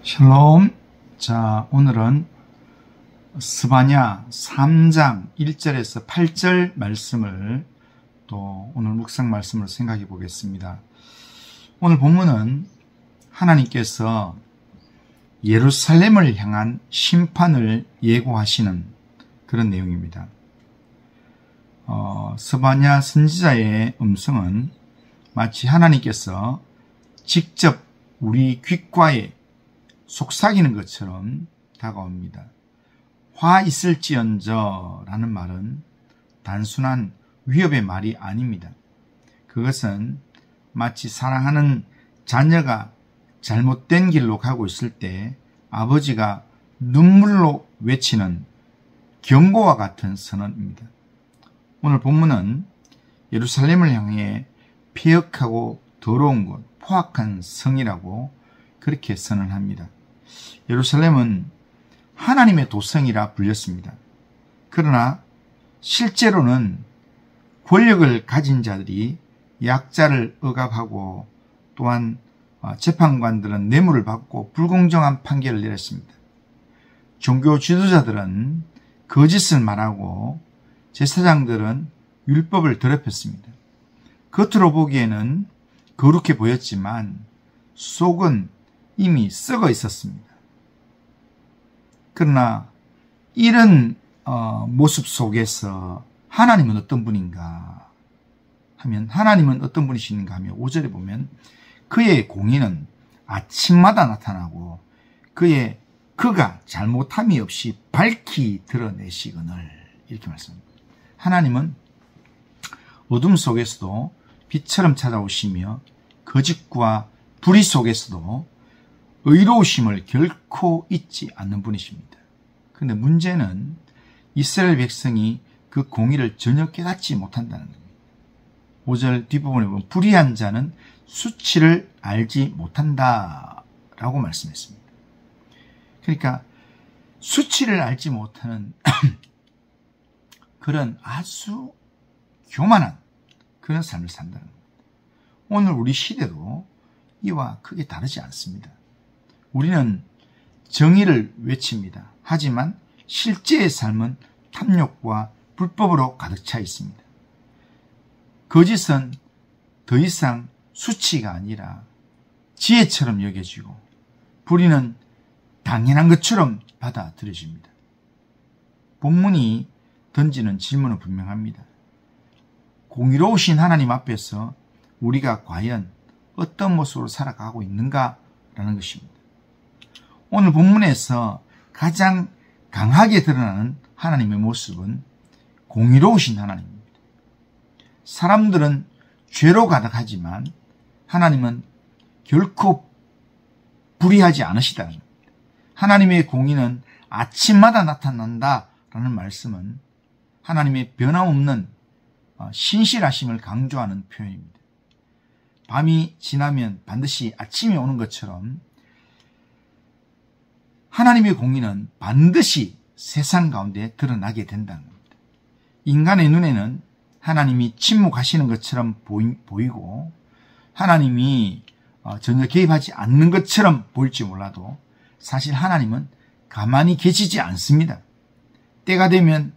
샬롬. 자, 오늘은 스바냐 3장 1절에서 8절 말씀을 또 오늘 묵상 말씀으로 생각해 보겠습니다. 오늘 본문은 하나님께서 예루살렘을 향한 심판을 예고하시는 그런 내용입니다. 스바냐 선지자의 음성은 마치 하나님께서 직접 우리 귓가에 속삭이는 것처럼 다가옵니다. 화 있을지언저 라는 말은 단순한 위협의 말이 아닙니다. 그것은 마치 사랑하는 자녀가 잘못된 길로 가고 있을 때 아버지가 눈물로 외치는 경고와 같은 선언입니다. 오늘 본문은 예루살렘을 향해 폐역하고 더러운 곳, 포악한 성이라고 그렇게 선언합니다. 예루살렘은 하나님의 도성이라 불렸습니다. 그러나 실제로는 권력을 가진 자들이 약자를 억압하고 또한 재판관들은 뇌물을 받고 불공정한 판결을 내렸습니다. 종교 지도자들은 거짓을 말하고 제사장들은 율법을 더럽혔습니다. 겉으로 보기에는 거룩해 보였지만 속은 이미 썩어 있었습니다. 그러나 이런 모습 속에서 하나님은 어떤 분인가 하면, 하나님은 어떤 분이신가 하면 5절에 보면 그의 공의는 아침마다 나타나고 그가 잘못함이 없이 밝히 드러내시거늘, 이렇게 말씀합니다. 하나님은 어둠 속에서도 빛처럼 찾아오시며 거짓과 불의 속에서도 의로우심을 결코 잊지 않는 분이십니다. 그런데 문제는 이스라엘 백성이 그 공의를 전혀 깨닫지 못한다는 겁니다. 5절 뒷부분에 보면 불의한 자는 수치를 알지 못한다 라고 말씀했습니다. 그러니까 수치를 알지 못하는 그런 아주 교만한 그런 삶을 산다는 겁니다. 오늘 우리 시대도 이와 크게 다르지 않습니다. 우리는 정의를 외칩니다. 하지만 실제의 삶은 탐욕과 불법으로 가득 차 있습니다. 거짓은 더 이상 수치가 아니라 지혜처럼 여겨지고 불의는 당연한 것처럼 받아들여집니다. 본문이 던지는 질문은 분명합니다. 공의로우신 하나님 앞에서 우리가 과연 어떤 모습으로 살아가고 있는가라는 것입니다. 오늘 본문에서 가장 강하게 드러나는 하나님의 모습은 공의로우신 하나님입니다. 사람들은 죄로 가득하지만 하나님은 결코 불의하지 않으시다는 겁니다. 하나님의 공의는 아침마다 나타난다라는 말씀은 하나님의 변함없는 신실하심을 강조하는 표현입니다. 밤이 지나면 반드시 아침이 오는 것처럼 하나님의 공의는 반드시 세상 가운데 드러나게 된다는 겁니다. 인간의 눈에는 하나님이 침묵하시는 것처럼 보이고 하나님이 전혀 개입하지 않는 것처럼 보일지 몰라도 사실 하나님은 가만히 계시지 않습니다. 때가 되면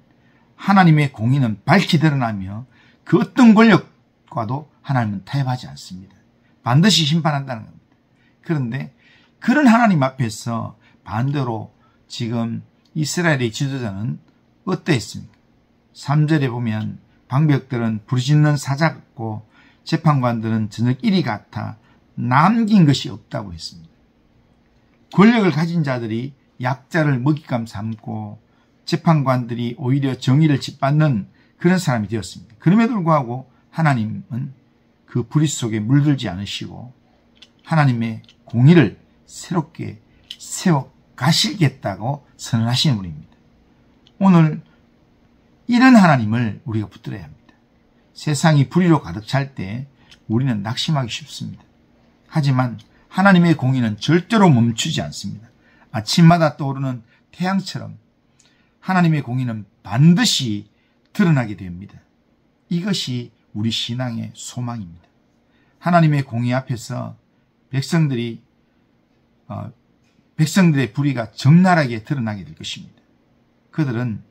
하나님의 공의는 밝히 드러나며 그 어떤 권력과도 하나님은 타협하지 않습니다. 반드시 심판한다는 겁니다. 그런데 그런 하나님 앞에서 반대로 지금 이스라엘의 지도자는 어떠했습니까? 3절에 보면 방백들은 부르짖는 사자 같고 재판관들은 저녁 이리 같아 남긴 것이 없다고 했습니다. 권력을 가진 자들이 약자를 먹잇감 삼고 재판관들이 오히려 정의를 짓밟는 그런 사람이 되었습니다. 그럼에도 불구하고 하나님은 그 불의 속에 물들지 않으시고 하나님의 공의를 새롭게 세워 가시겠다고 선언하시는 분입니다. 오늘 이런 하나님을 우리가 붙들어야 합니다. 세상이 불의로 가득 찰 때 우리는 낙심하기 쉽습니다. 하지만 하나님의 공의는 절대로 멈추지 않습니다. 아침마다 떠오르는 태양처럼 하나님의 공의는 반드시 드러나게 됩니다. 이것이 우리 신앙의 소망입니다. 하나님의 공의 앞에서 백성들이 백성들의 불의가 적나라하게 드러나게 될 것입니다. 그들은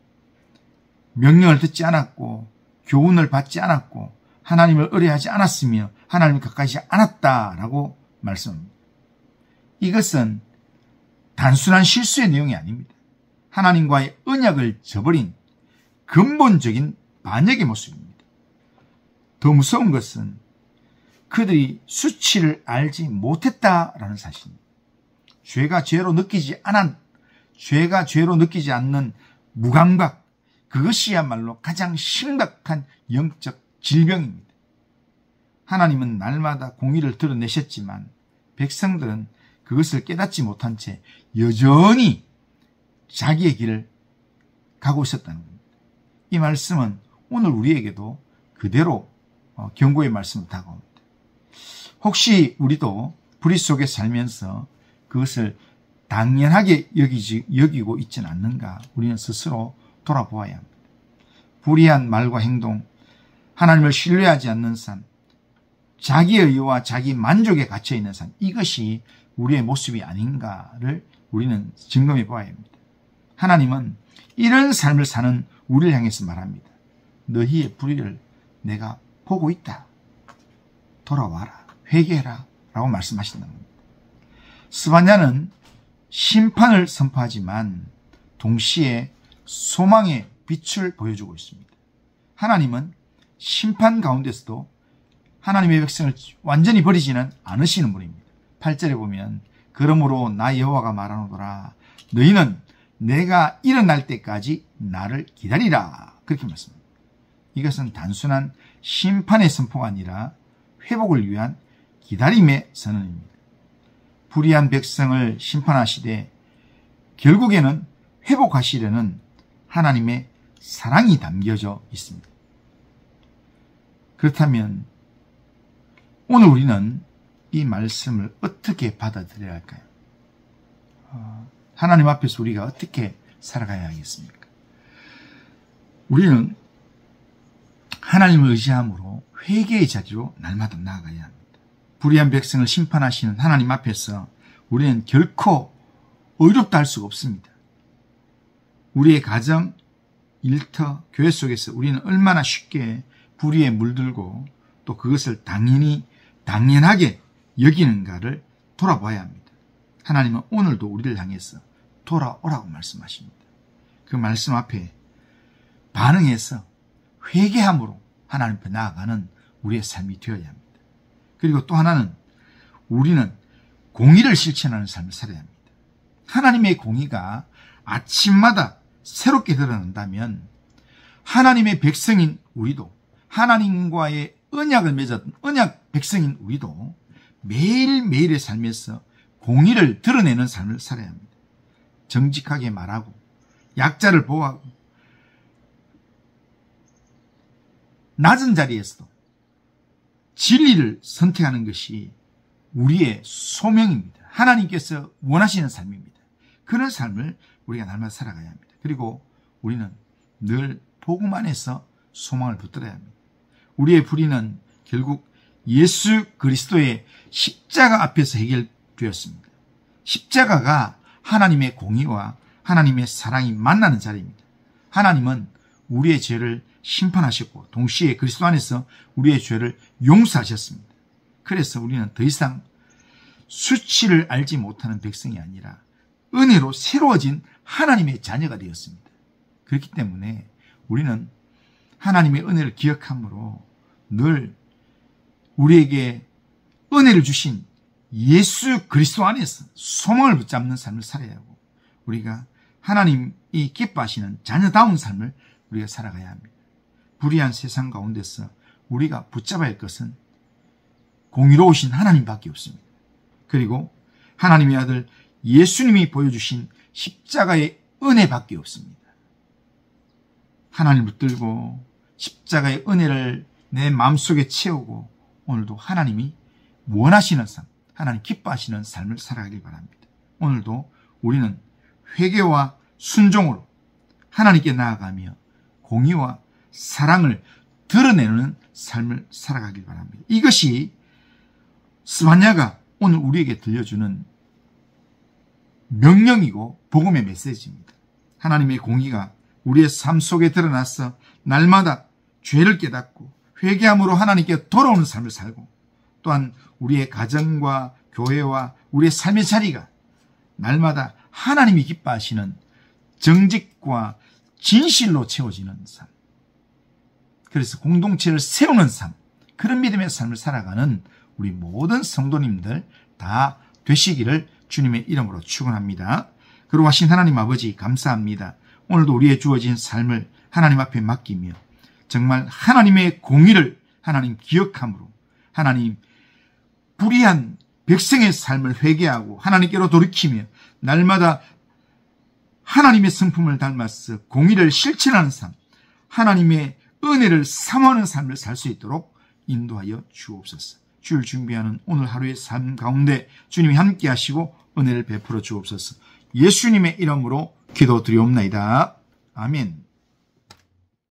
명령을 듣지 않았고 교훈을 받지 않았고 하나님을 의뢰하지 않았으며 하나님을 가까이 하지 않았다라고 말씀합니다. 이것은 단순한 실수의 내용이 아닙니다. 하나님과의 언약을 저버린 근본적인 반역의 모습입니다. 더 무서운 것은 그들이 수치를 알지 못했다라는 사실입니다. 죄가 죄로 느끼지 않는 무감각, 그것이야말로 가장 심각한 영적 질병입니다. 하나님은 날마다 공의를 드러내셨지만 백성들은 그것을 깨닫지 못한 채 여전히 자기의 길을 가고 있었다는 겁니다. 이 말씀은 오늘 우리에게도 그대로 경고의 말씀으로 다가옵니다. 혹시 우리도 불의 속에 살면서 그것을 당연하게 여기고 있지는 않는가? 우리는 스스로 돌아보아야 합니다. 불의한 말과 행동, 하나님을 신뢰하지 않는 삶, 자기의 의와 자기 만족에 갇혀있는 삶, 이것이 우리의 모습이 아닌가를 우리는 점검해 보아야 합니다. 하나님은 이런 삶을 사는 우리를 향해서 말합니다. 너희의 불의를 내가 보고 있다. 돌아와라. 회개해라. 라고 말씀하신다는 겁니다. 스바냐는 심판을 선포하지만 동시에 소망의 빛을 보여주고 있습니다. 하나님은 심판 가운데서도 하나님의 백성을 완전히 버리지는 않으시는 분입니다. 8절에 보면 그러므로 나 여호와가 말하노라 너희는 내가 일어날 때까지 나를 기다리라. 그렇게 말씀합니다. 이것은 단순한 심판의 선포가 아니라 회복을 위한 기다림의 선언입니다. 불의한 백성을 심판하시되 결국에는 회복하시려는 하나님의 사랑이 담겨져 있습니다. 그렇다면 오늘 우리는 이 말씀을 어떻게 받아들여야 할까요? 하나님 앞에서 우리가 어떻게 살아가야 하겠습니까? 우리는 하나님을 의지함으로 회개의 자리로 날마다 나아가야 합니다. 불의한 백성을 심판하시는 하나님 앞에서 우리는 결코 의롭다 할 수가 없습니다. 우리의 가정, 일터, 교회 속에서 우리는 얼마나 쉽게 불의에 물들고 또 그것을 당연하게 여기는가를 돌아봐야 합니다. 하나님은 오늘도 우리를 향해서 돌아오라고 말씀하십니다. 그 말씀 앞에 반응해서 회개함으로 하나님 앞에 나아가는 우리의 삶이 되어야 합니다. 그리고 또 하나는 우리는 공의를 실천하는 삶을 살아야 합니다. 하나님의 공의가 아침마다 새롭게 드러난다면 하나님의 백성인 우리도 하나님과의 언약을 맺었던 언약 백성인 우리도 매일매일의 삶에서 공의를 드러내는 삶을 살아야 합니다. 정직하게 말하고 약자를 보호하고 낮은 자리에서도 진리를 선택하는 것이 우리의 소명입니다. 하나님께서 원하시는 삶입니다. 그런 삶을 우리가 날마다 살아가야 합니다. 그리고 우리는 늘 복음 안에서 소망을 붙들어야 합니다. 우리의 불의는 결국 예수 그리스도의 십자가 앞에서 해결되었습니다. 십자가가 하나님의 공의와 하나님의 사랑이 만나는 자리입니다. 하나님은 우리의 죄를 심판하셨고 동시에 그리스도 안에서 우리의 죄를 용서하셨습니다. 그래서 우리는 더 이상 수치를 알지 못하는 백성이 아니라 은혜로 새로워진 하나님의 자녀가 되었습니다. 그렇기 때문에 우리는 하나님의 은혜를 기억함으로 늘 우리에게 은혜를 주신 예수 그리스도 안에서 소망을 붙잡는 삶을 살아야 하고 우리가 하나님이 기뻐하시는 자녀다운 삶을 우리가 살아가야 합니다. 불의한 세상 가운데서 우리가 붙잡아야 할 것은 공의로우신 하나님밖에 없습니다. 그리고 하나님의 아들 예수님이 보여주신 십자가의 은혜밖에 없습니다. 하나님을 붙들고 십자가의 은혜를 내 마음속에 채우고 오늘도 하나님이 원하시는 삶, 하나님 기뻐하시는 삶을 살아가길 바랍니다. 오늘도 우리는 회개와 순종으로 하나님께 나아가며 공의와 사랑을 드러내는 삶을 살아가길 바랍니다. 이것이 스바냐가 오늘 우리에게 들려주는 명령이고 복음의 메시지입니다. 하나님의 공의가 우리의 삶 속에 드러나서 날마다 죄를 깨닫고 회개함으로 하나님께 돌아오는 삶을 살고, 또한 우리의 가정과 교회와 우리의 삶의 자리가 날마다 하나님이 기뻐하시는 정직과 진실로 채워지는 삶, 그래서 공동체를 세우는 삶, 그런 믿음의 삶을 살아가는 우리 모든 성도님들 다 되시기를 주님의 이름으로 축원합니다. 그러하신 하나님 아버지 감사합니다. 오늘도 우리의 주어진 삶을 하나님 앞에 맡기며 정말 하나님의 공의를 하나님 기억함으로 하나님 불의한 백성의 삶을 회개하고 하나님께로 돌이키며 날마다 하나님의 성품을 닮아서 공의를 실천하는 삶, 하나님의 은혜를 사모하는 삶을 살 수 있도록 인도하여 주옵소서. 주를 준비하는 오늘 하루의 삶 가운데 주님이 함께 하시고 은혜를 베풀어 주옵소서. 예수님의 이름으로 기도드리옵나이다. 아멘.